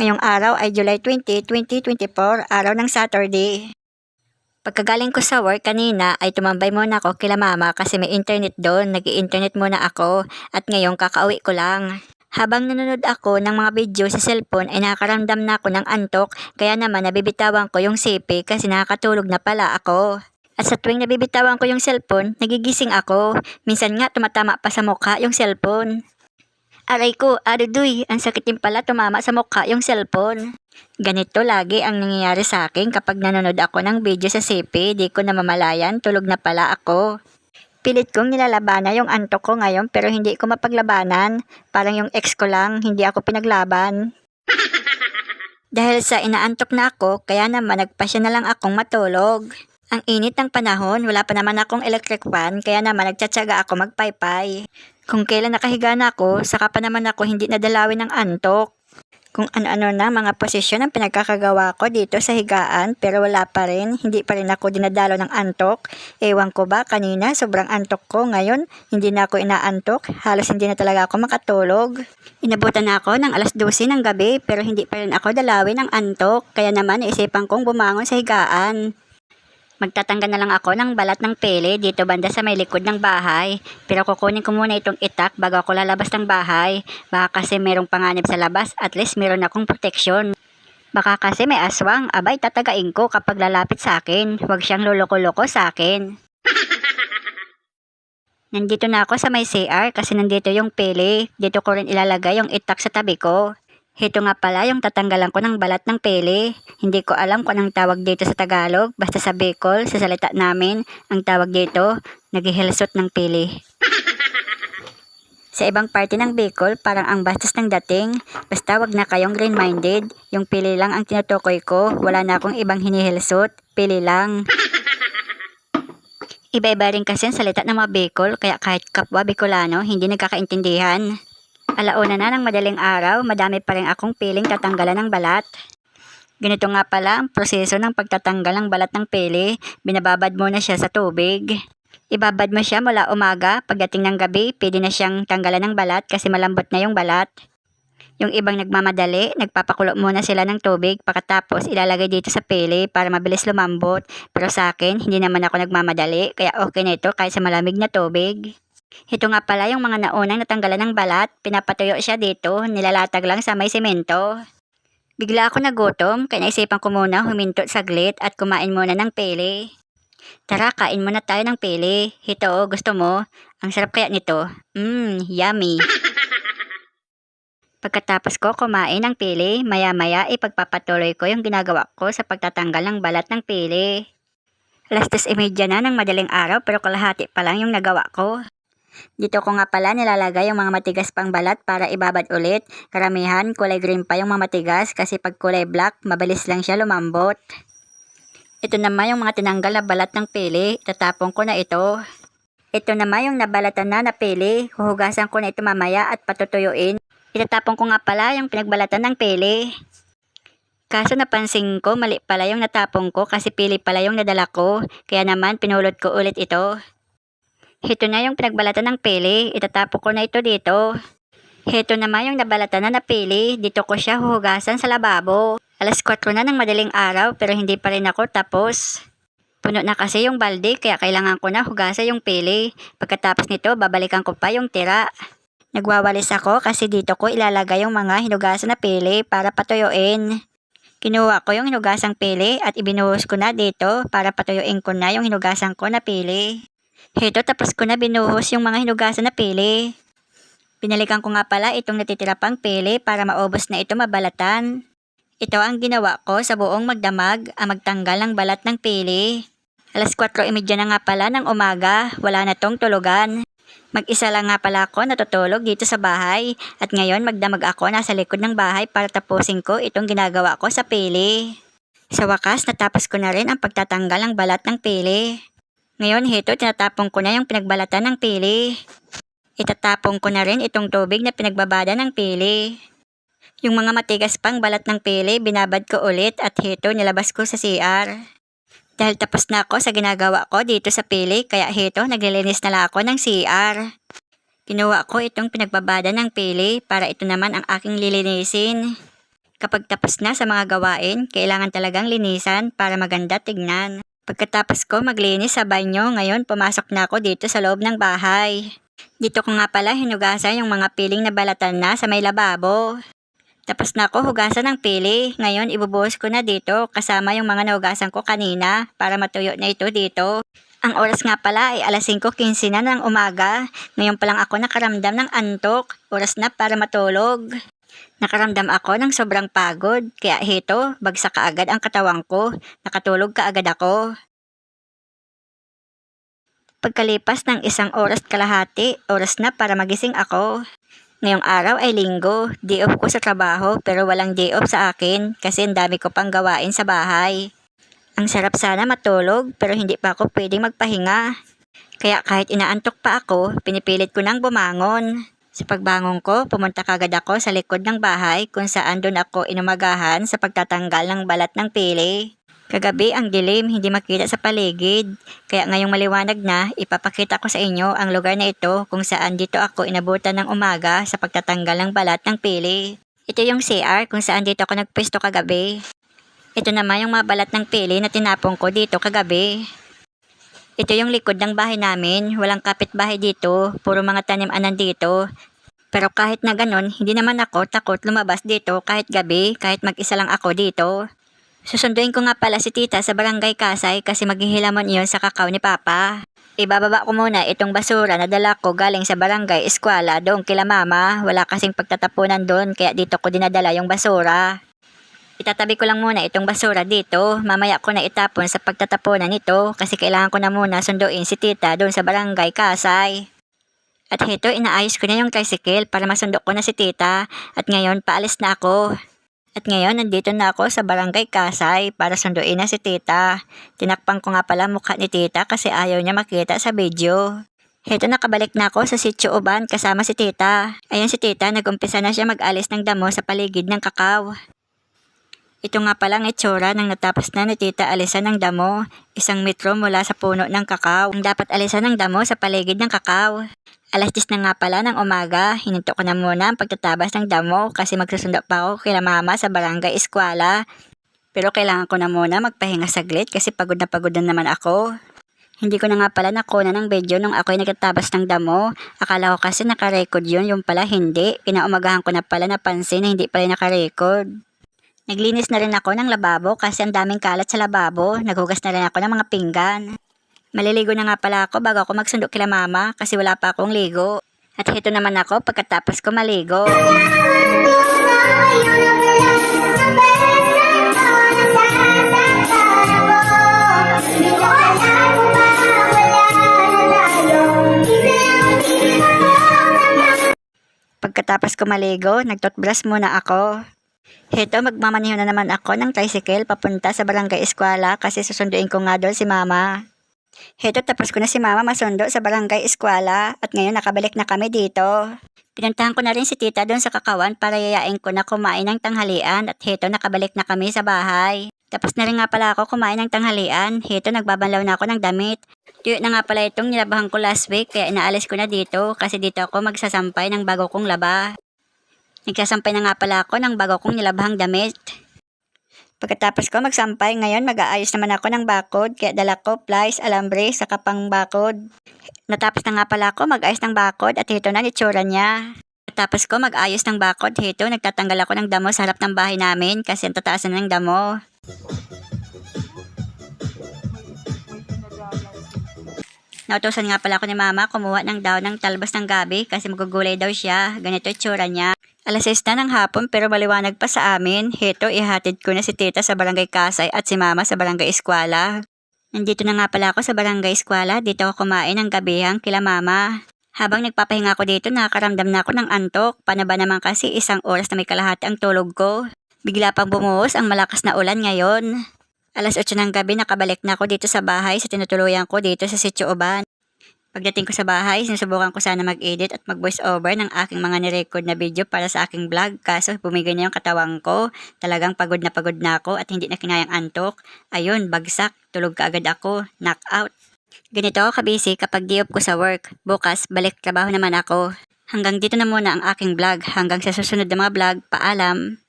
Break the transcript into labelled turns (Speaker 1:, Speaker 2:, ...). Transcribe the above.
Speaker 1: Ngayong araw ay July 20, 2024, araw ng Saturday. Pagkagaling ko sa work kanina ay tumambay muna ako kila mama kasi may internet doon, nag-i-internet muna ako at ngayon kakauwi ko lang. Habang nanonood ako ng mga video sa cellphone ay nakakaramdam na ako ng antok kaya naman nabibitawan ko yung sipi kasi nakakatulog na pala ako. At sa tuwing nabibitawan ko yung cellphone, nagigising ako. Minsan nga tumatama pa sa mukha yung cellphone. Aray ko, adudoy, ang sakit din pala tumama sa mukha yung cellphone. Ganito lagi ang nangyayari sa akin kapag nanonood ako ng video sa CP, di ko namamalayan, tulog na pala ako. Pilit kong nilalabanan yung antok ko ngayon pero hindi ko mapaglabanan. Parang yung ex ko lang, hindi ako pinaglaban. Dahil sa inaantok na ako, kaya naman nagpasya na lang akong matulog. Ang init ng panahon, wala pa naman akong electric fan, kaya naman nagtsatsaga ako magpaypay. Kung kailan nakahiga na ako, saka pa naman ako hindi nadalawin ng antok. Kung ano-ano na mga posisyon ang pinagkakagawa ko dito sa higaan pero wala pa rin, hindi pa rin ako dinadalo ng antok. Ewan ko ba kanina sobrang antok ko, ngayon hindi na ako inaantok, halos hindi na talaga ako makatulog. Inabutan na ako ng alas 12 ng gabi pero hindi pa rin ako dalawin ng antok, kaya naman naisipan kong bumangon sa higaan. Magtatanggal na lang ako ng balat ng pele dito banda sa may likod ng bahay. Pero kukunin ko muna itong itak bago ako lalabas ng bahay. Baka kasi merong panganib sa labas, at least meron akong proteksyon. Baka kasi may aswang, abay tatagain ko kapag lalapit sa akin. Huwag siyang loloko-loko sa akin. Nandito na ako sa may CR kasi nandito yung pele. Dito ko rin ilalagay yung itak sa tabi ko. Ito nga pala yung tatanggalan ko ng balat ng pele. Hindi ko alam kung anong tawag dito sa Tagalog. Basta sa Bicol, sa salita namin, ang tawag dito, naghihilsot ng pele. Sa ibang parte ng Bicol, parang ang bastos ng dating. Basta wag na kayong green-minded. Yung pili lang ang tinutukoy ko. Wala na akong ibang hinihilsot. Pili lang. Iba-iba rin kasi ang salita ng mga Bicol, kaya kahit kapwa Bicolano, hindi nagkakaintindihan. Alauna na ng madaling araw, madami pa rin akong piling tatanggalan ng balat. Ganito nga pala ang proseso ng pagtatanggal ng balat ng pele. Binababad muna siya sa tubig. Ibabad mo siya mula umaga, pagdating ng gabi, pwede na siyang tanggalan ng balat kasi malambot na yung balat. Yung ibang nagmamadali, nagpapakulo muna sila ng tubig, pagkatapos ilalagay dito sa pele para mabilis lumambot. Pero sa akin, hindi naman ako nagmamadali, kaya okay na ito kahit sa malamig na tubig. Ito nga pala yung mga naunang natanggalan ng balat, pinapatuyo siya dito, nilalatag lang sa may semento. Bigla ako nagutom, kaya naisipan ko muna huminto saglit at kumain muna ng pele. Tara, kain muna tayo ng pele. Ito, gusto mo? Ang sarap kaya nito. Yummy. Pagkatapos ko kumain ng pele, maya-maya ipagpapatuloy ko yung ginagawa ko sa pagtatanggal ng balat ng pele. Alas 10:30 na ng madaling araw pero kalahati pa lang yung nagawa ko. Dito ko nga pala nilalagay yung mga matigas pang balat para ibabad ulit. Karamihan kulay green pa yung mga matigas kasi pag kulay black, mabilis lang siya lumambot. Ito naman yung mga tinanggal na balat ng pele, itatapon ko na ito. Ito naman yung nabalatan na pele, huhugasan ko na ito mamaya at patutuyuin. Itatapon ko nga pala yung pinagbalatan ng pele. Kaso napansin ko mali pala yung natapon ko kasi pili pala yung nadala ko, kaya naman pinulot ko ulit ito. Ito na yung pinagbalatan ng pele, itatapon ko na ito dito. Ito naman yung nabalatan na pele, dito ko siya huhugasan sa lababo. Alas 4 na ng madaling araw pero hindi pa rin ako tapos. Puno na kasi yung balde kaya kailangan ko na hugasan yung pele. Pagkatapos nito babalikan ko pa yung tira. Nagwawalis ako kasi dito ko ilalagay yung mga hinugasan na pele para patuyuin. Kinuha ko yung hinugasang pele at ibinuhos ko na dito para patuyuin ko na yung hinugasan ko na pele. Heto, tapos ko na binuhos yung mga hinugasan na pele. Pinalikan ko nga pala itong natitira pang pele para maubos na ito mabalatan. Ito ang ginawa ko sa buong magdamag ang magtanggal ng balat ng pele. Alas 4:30 na nga pala ng umaga, wala na tong tulugan. Mag-isa lang nga pala ako natutulog dito sa bahay at ngayon magdamag ako nasa likod ng bahay para tapusin ko itong ginagawa ko sa pele. Sa wakas, natapos ko na rin ang pagtatanggal ng balat ng pele. Ngayon, heto, tinatapon ko na yung pinagbalatan ng pele. Itatapon ko na rin itong tubig na pinagbabada ng pele. Yung mga matigas pang balat ng pele, binabad ko ulit at heto, nilabas ko sa CR. Dahil tapos na ako sa ginagawa ko dito sa pele, kaya heto, naglilinis na lang ako ng CR. Kinuha ko itong pinagbabada ng pele para ito naman ang aking lilinisin. Kapag tapos na sa mga gawain, kailangan talagang linisan para maganda tignan. Pagkatapos ko maglinis sa banyo, ngayon pumasok na ako dito sa loob ng bahay. Dito ko nga pala hinugasan yung mga piling na balatan na sa may lababo. Tapos na ako hugasan ng pili. Ngayon ibubuhos ko na dito kasama yung mga nahugasan ko kanina para matuyo na ito dito. Ang oras nga pala ay alas 5:15 na ng umaga. Ngayon pa lang ako nakaramdam ng antok. Oras na para matulog. Nakaramdam ako ng sobrang pagod. Kaya heto, bagsak kaagad ang katawan ko. Nakatulog kaagad ako. Pagkalipas ng 1 oras kalahati, oras na para magising ako. Ngayong araw ay linggo, day off ko sa trabaho pero walang day off sa akin kasi ang dami ko pang gawain sa bahay. Ang sarap sana matulog pero hindi pa ako pwedeng magpahinga. Kaya kahit inaantok pa ako, pinipilit ko nang bumangon. Sa pagbangon ko, pumunta kagad ako sa likod ng bahay kung saan doon ako inumagahan sa pagtatanggal ng balat ng pili. Kagabi ang dilim, hindi makita sa paligid. Kaya ngayong maliwanag na, ipapakita ko sa inyo ang lugar na ito kung saan dito ako inabutan ng umaga sa pagtatanggal ng balat ng pili. Ito yung CR kung saan dito ako nagpwesto kagabi. Ito naman yung mga balat ng pili na tinapong ko dito kagabi. Ito yung likod ng bahay namin, walang kapitbahay dito, puro mga tanim-anan dito. Pero kahit na ganon, hindi naman ako takot lumabas dito kahit gabi, kahit mag-isa lang ako dito. Susunduin ko nga pala si tita sa barangay Kasay kasi maghihilamon iyon sa kakao ni Papa. Ibababa ko muna itong basura na dala ko galing sa barangay eskwela doon kila mama. Wala kasing pagtatapunan doon kaya dito ko dinadala yung basura. Itatabi ko lang muna itong basura dito. Mamaya ko na itapon sa pagtatapunan nito kasi kailangan ko na muna sunduin si tita doon sa barangay Kasay. At heto, inaayos ko na yung tricycle para masundo ko na si tita at ngayon paalis na ako. At ngayon, nandito na ako sa barangay Kasay para sunduin na si tita. Tinakpan ko nga pala mukha ni tita kasi ayaw niya makita sa video. Heto, nakabalik na ako sa Sitio Uban kasama si tita. Ayan si tita, nag-umpisa na siya mag-alis ng damo sa paligid ng kakao. Ito nga palang itsura nang natapos na ni tita alisan ng damo. 1 metro mula sa puno ng kakao. Ang dapat alisan ng damo sa paligid ng kakao. Alas 10 na nga pala ng umaga, hininto ko na muna ang pagtatabas ng damo kasi magsusundo pa ako kila mama sa barangay eskwela. Pero kailangan ko na muna magpahinga saglit kasi pagod na naman ako. Hindi ko na nga pala nakuna ng video nung ako'y nagtatabas ng damo. Akala ko kasi nakarecord yun, yung pala hindi. Kinaumagahan ko na pala napansin na hindi pala nakarecord. Naglinis na rin ako ng lababo kasi ang daming kalat sa lababo. Naghugas na rin ako ng mga pinggan. Maliligo na nga pala ako bago ako magsundo kila mama kasi wala pa akong ligo. At hito naman ako pagkatapos ko maligo. Pagkatapos ko maligo, nag-toothbrush muna ako. Heto, magmamaneho na naman ako ng tricycle papunta sa barangay eskwela kasi susunduin ko nga doon si mama. Heto, tapos ko na si mama masundo sa barangay eskwela at ngayon nakabalik na kami dito. Pinuntahan ko na rin si tita doon sa kakawan para yayain ko na kumain ng tanghalian at heto, nakabalik na kami sa bahay. Tapos na rin nga pala ako kumain ng tanghalian. Heto, nagbabanlaw na ako ng damit. Tuyo na nga pala itong nilabahan ko last week kaya inaalis ko na dito kasi dito ako magsasampay ng bago kong laba. Nagsasampay na nga pala ako ng bago kong nilabahang damit. Pagkatapos ko magsampay, ngayon mag-aayos naman ako ng bakod kaya dala ko plies, alambre, saka pang bakod. Natapos na nga pala ako mag-ayos ng bakod at ito na itsura niya. Natapos ko mag-ayos ng bakod, ito nagtatanggal ako ng damo sa harap ng bahay namin kasi ang tataasan ng damo. Nautusan nga pala ako ni mama kumuha ng daw ng talbos ng gabi kasi magugulay daw siya. Ganito itsura niya. Alas 6 na ng hapon pero maliwanag pa sa amin. Heto, ihatid ko na si tita sa barangay Kasay at si mama sa barangay eskwela. Nandito na nga pala ako sa barangay eskwela. Dito ako kumain ng gabihang kila mama. Habang nagpapahinga ako dito, nakakaramdam na ako ng antok. Paano ba naman kasi 1 oras na may kalahati ang tulog ko? Bigla pang bumuhos ang malakas na ulan ngayon. Alas 8 ng gabi nakabalik na ako dito sa bahay sa tinutuluyan ko dito sa Sitio Uban. Pagdating ko sa bahay, sinusubukan ko sana mag-edit at mag-voice over ng aking mga nirecord na video para sa aking vlog. Kaso bumigay na yung katawan ko. Talagang pagod na ako at hindi na kinayang antok. Ayun, bagsak. Tulog kaagad ako. Knockout. Ganito ako kabisi kapag di off ko sa work. Bukas, balik trabaho naman ako. Hanggang dito na muna ang aking vlog. Hanggang sa susunod na mga vlog. Paalam!